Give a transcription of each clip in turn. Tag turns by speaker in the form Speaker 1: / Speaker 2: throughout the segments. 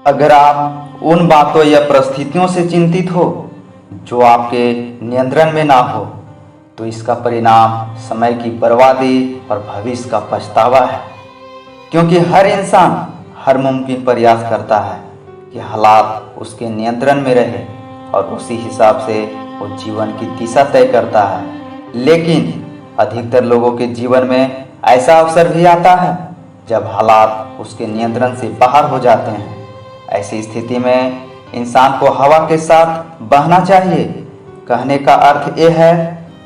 Speaker 1: अगर आप उन बातों या परिस्थितियों से चिंतित हो जो आपके नियंत्रण में ना हो, तो इसका परिणाम समय की बर्बादी और भविष्य का पछतावा है। क्योंकि हर इंसान हर मुमकिन प्रयास करता है कि हालात उसके नियंत्रण में रहे और उसी हिसाब से वो जीवन की दिशा तय करता है। लेकिन अधिकतर लोगों के जीवन में ऐसा अवसर भी आता है जब हालात उसके नियंत्रण से बाहर हो जाते हैं। ऐसी स्थिति में इंसान को हवा के साथ बहना चाहिए। कहने का अर्थ यह है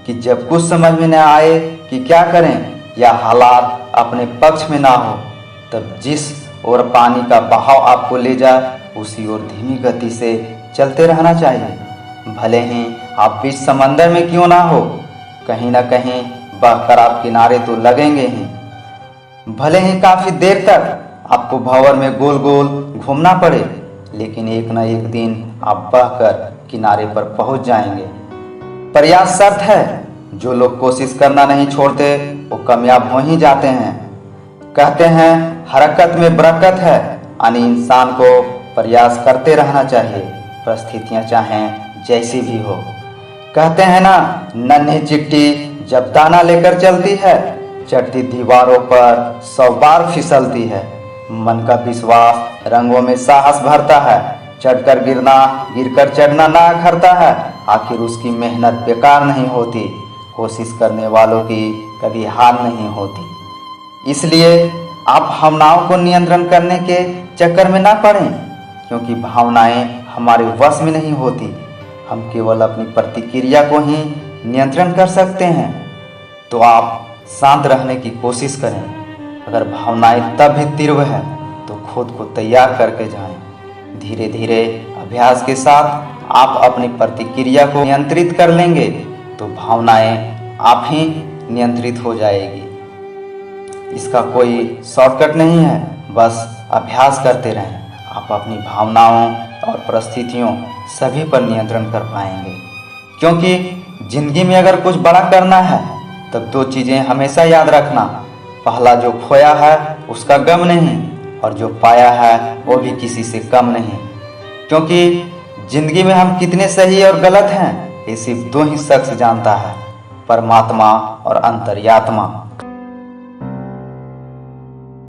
Speaker 1: कि जब कुछ समझ में न आए कि क्या करें या हालात अपने पक्ष में ना हो, तब जिस ओर पानी का बहाव आपको ले जाए उसी ओर धीमी गति से चलते रहना चाहिए। भले ही आप बीच समंदर में क्यों ना हो, कहीं ना कहीं बहकर आप किनारे तो लगेंगे ही। भले ही काफी देर तक आपको भंवर में गोल गोल घूमना पड़े, लेकिन एक न एक दिन आप बहकर किनारे पर पहुंच जाएंगे। प्रयास शर्त है। जो लोग कोशिश करना नहीं छोड़ते वो कामयाब हो ही जाते हैं। कहते हैं हरकत में बरकत है, यानी इंसान को प्रयास करते रहना चाहिए, परिस्थितियां चाहें जैसी भी हो। कहते हैं ना, नन्ही चिट्टी जब दाना लेकर चलती है, चढ़ती दीवारों पर 100 बार फिसलती है। मन का विश्वास रंगों में साहस भरता है, चढ़कर गिरना गिरकर चढ़ना ना अखरता है। आखिर उसकी मेहनत बेकार नहीं होती, कोशिश करने वालों की कभी हार नहीं होती। इसलिए आप भावनाओं को नियंत्रण करने के चक्कर में ना पड़ें, क्योंकि भावनाएं हमारे वश में नहीं होती। हम केवल अपनी प्रतिक्रिया को ही नियंत्रण कर सकते हैं। तो आप शांत रहने की कोशिश करें। अगर भावनाएं तब भी तीव्र है तो खुद को तैयार करके जाएं। धीरे धीरे अभ्यास के साथ आप अपनी प्रतिक्रिया को नियंत्रित कर लेंगे तो भावनाएं आप ही नियंत्रित हो जाएगी। इसका कोई शॉर्टकट नहीं है, बस अभ्यास करते रहें। आप अपनी भावनाओं और परिस्थितियों सभी पर नियंत्रण कर पाएंगे। क्योंकि जिंदगी में अगर कुछ बड़ा करना है तब 2 चीज़ें हमेशा याद रखना। पहला, जो खोया है उसका गम नहीं, और जो पाया है वो भी किसी से कम नहीं। क्योंकि जिंदगी में हम कितने सही और गलत हैं ये सिर्फ 2 ही शख्स जानता है, परमात्मा और अंतर्यात्मा।